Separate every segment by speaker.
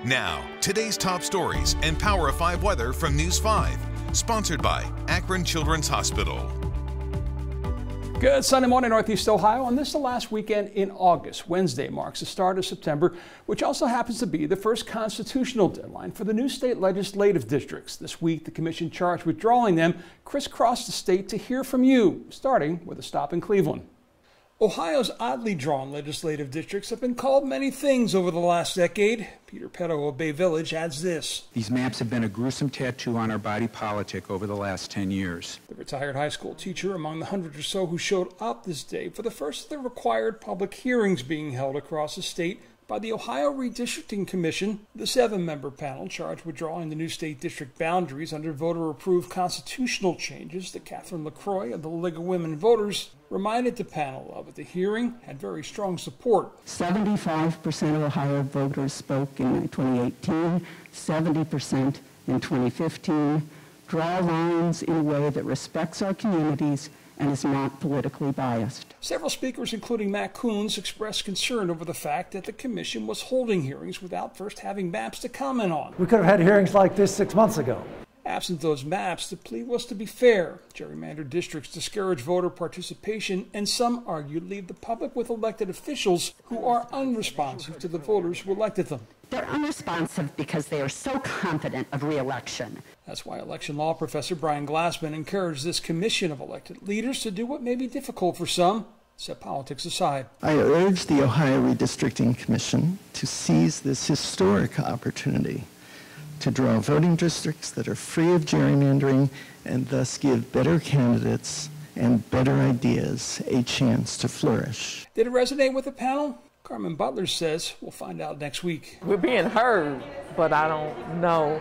Speaker 1: Now, today's top stories and Power of 5 weather from News 5. Sponsored by Akron Children's Hospital.
Speaker 2: Good Sunday morning, Northeast Ohio, and this is the last weekend in August. Wednesday marks the start of September, which also happens to be the first constitutional deadline for the new state legislative districts. This week, the commission charged with drawing them crisscrossed the state to hear from you, starting with a stop in Cleveland. Ohio's oddly drawn legislative districts have been called many things over the last decade. Peter Petto of Bay Village adds this.
Speaker 3: These maps have been a gruesome tattoo on our body politic over the last 10 years.
Speaker 2: The retired high school teacher among the hundred or so who showed up this day for the first of the required public hearings being held across the state by the Ohio Redistricting Commission. The 7-member panel charged with drawing the new state district boundaries under voter-approved constitutional changes that Catherine LaCroix of the League of Women Voters reminded the panel of at the hearing had very strong support.
Speaker 4: 75% of Ohio voters spoke in 2018, 70% in 2015. Draw lines in a way that respects our communities and is not politically biased.
Speaker 2: Several speakers, including Matt Coons, expressed concern over the fact that the commission was holding hearings without first having maps to comment on.
Speaker 5: We could have had hearings like this 6 months ago.
Speaker 2: Absent those maps, the plea was to be fair. Gerrymandered districts discourage voter participation, and some argued leave the public with elected officials who are unresponsive to the voters who elected them.
Speaker 6: They're unresponsive because they are so confident of re-election.
Speaker 2: That's why election law professor Brian Glassman encouraged this commission of elected leaders to do what may be difficult for some, set politics aside.
Speaker 7: I urge the Ohio Redistricting Commission to seize this historic opportunity to draw voting districts that are free of gerrymandering and thus give better candidates and better ideas a chance to flourish.
Speaker 2: Did it resonate with the panel? Carmen Butler says we'll find out next week.
Speaker 8: We're being heard, but I don't know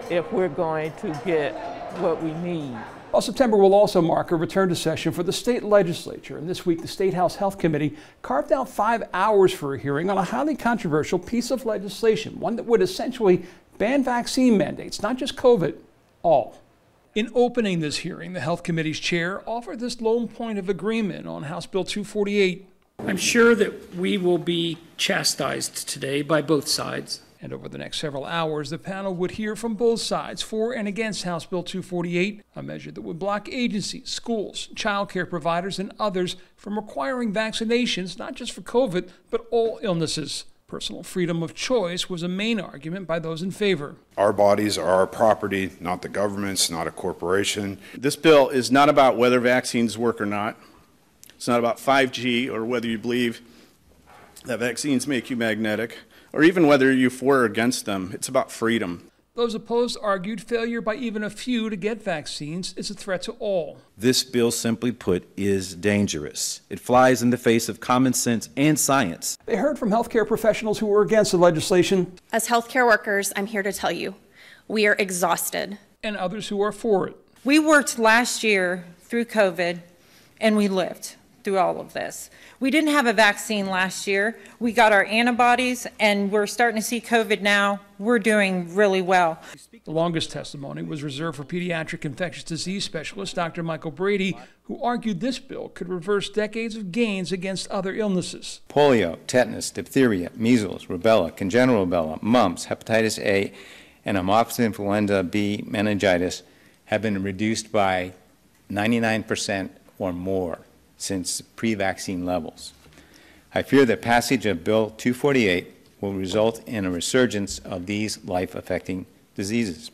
Speaker 8: if we're going to get what we need.
Speaker 2: Well, September will also mark a return to session for the state legislature, and this week the State House Health Committee carved out 5 hours for a hearing on a highly controversial piece of legislation, one that would essentially ban vaccine mandates, not just COVID, all. In opening this hearing, the Health Committee's chair offered this lone point of agreement on House Bill 248.
Speaker 9: I'm sure that we will be chastised today by both sides.
Speaker 2: And over the next several hours, the panel would hear from both sides for and against House Bill 248, a measure that would block agencies, schools, child care providers, and others from requiring vaccinations, not just for COVID, but all illnesses. Personal freedom of choice was a main argument by those in favor.
Speaker 10: Our bodies are our property, not the government's, not a corporation.
Speaker 11: This bill is not about whether vaccines work or not. It's not about 5G or whether you believe that vaccines make you magnetic, or even whether you're for or against them. It's about freedom.
Speaker 2: Those opposed argued failure by even a few to get vaccines is a threat to all.
Speaker 12: This bill, simply put, is dangerous. It flies in the face of common sense and science.
Speaker 2: They heard from healthcare professionals who were against the legislation.
Speaker 13: As healthcare workers, I'm here to tell you, we are exhausted.
Speaker 2: And others who are for it.
Speaker 14: We worked last year through COVID, and we lived through all of this. We didn't have a vaccine last year. We got our antibodies, and we're starting to see COVID now. We're doing really well.
Speaker 2: The longest testimony was reserved for pediatric infectious disease specialist Dr. Michael Brady, who argued this bill could reverse decades of gains against other illnesses.
Speaker 15: Polio, tetanus, diphtheria, measles, rubella, congenital rubella, mumps, hepatitis A, and amoxicillin influenza B meningitis have been reduced by 99% or more since pre-vaccine levels. I fear that passage of Bill 248 will result in a resurgence of these life-affecting diseases.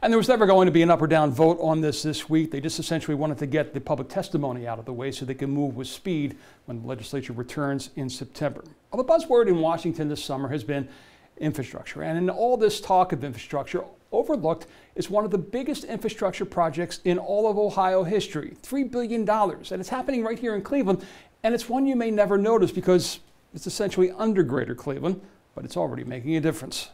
Speaker 2: And there was never going to be an up or down vote on this week. They just essentially wanted to get the public testimony out of the way so they can move with speed when the legislature returns in September. Well, the buzzword in Washington this summer has been infrastructure. And in all this talk of infrastructure, overlooked is one of the biggest infrastructure projects in all of Ohio history, $3 billion. And it's happening right here in Cleveland. And it's one you may never notice because it's essentially under Greater Cleveland, but it's already making a difference.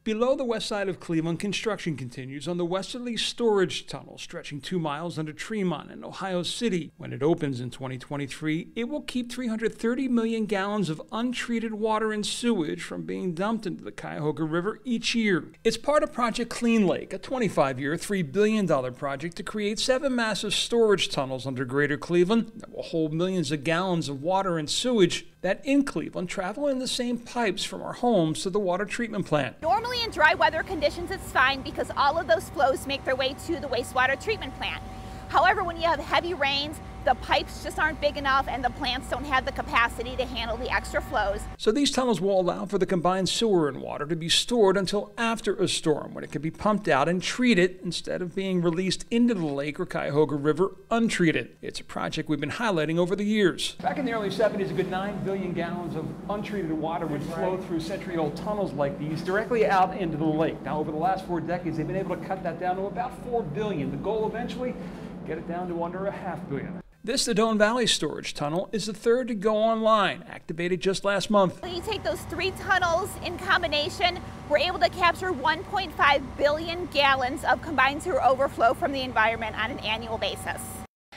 Speaker 2: Below the west side of Cleveland, construction continues on the westerly storage tunnel stretching 2 miles under Tremont in Ohio City. When it opens in 2023, it will keep 330 million gallons of untreated water and sewage from being dumped into the Cuyahoga River each year. It's part of Project Clean Lake, a 25-year, $3 billion project to create 7 massive storage tunnels under Greater Cleveland that will hold millions of gallons of water and sewage. that in Cleveland travel in the same pipes from our homes to the water treatment plant.
Speaker 16: Normally in dry weather conditions it's fine because all of those flows make their way to the wastewater treatment plant. However, when you have heavy rains, the pipes just aren't big enough and the plants don't have the capacity to handle the extra flows.
Speaker 2: So these tunnels will allow for the combined sewer and water to be stored until after a storm, when it can be pumped out and treated instead of being released into the lake or Cuyahoga River untreated. It's a project we've been highlighting over the years. Back in the early 70s, a good 9 billion gallons of untreated water would flow through century-old tunnels like these directly out into the lake. Now, over the last 4 decades, they've been able to cut that down to about 4 billion. The goal eventually, get it down to under 500 million. This, the Doane Valley Storage Tunnel, is the third to go online, activated just last month.
Speaker 16: When you take those 3 tunnels in combination, we're able to capture 1.5 billion gallons of combined sewer overflow from the environment on an annual basis.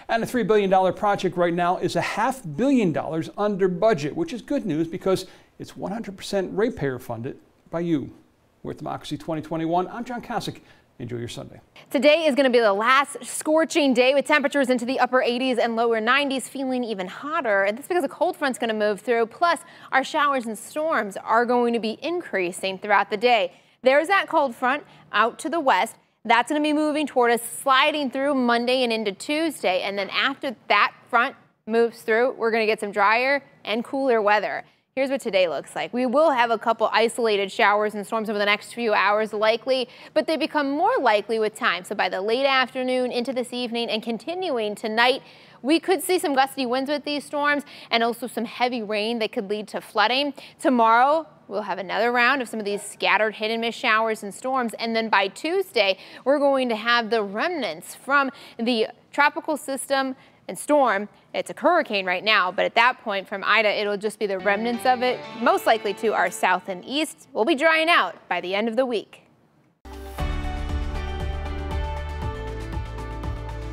Speaker 2: And the $3 billion project right now is $500 million under budget, which is good news because it's 100% ratepayer funded by you. We're at Democracy 2021. I'm John Kasich. Enjoy your Sunday.
Speaker 17: Today is going to be the last scorching day with temperatures into the upper 80s and lower 90s, feeling even hotter. And that's because a cold front's going to move through. Plus, our showers and storms are going to be increasing throughout the day. There's that cold front out to the west. That's going to be moving toward us, sliding through Monday and into Tuesday. And then after that front moves through, we're going to get some drier and cooler weather. Here's what today looks like. We will have a couple isolated showers and storms over the next few hours likely, but they become more likely with time. So by the late afternoon into this evening and continuing tonight, we could see some gusty winds with these storms and also some heavy rain that could lead to flooding. Tomorrow, we'll have another round of some of these scattered hit and miss showers and storms. And then by Tuesday, we're going to have the remnants from the tropical system and storm. It's a hurricane right now, but at that point from Ida, it'll just be the remnants of it, most likely to our south and east. We'll be drying out by the end of the week.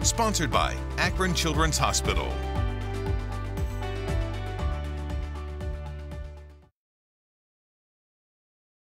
Speaker 1: Sponsored by Akron Children's Hospital.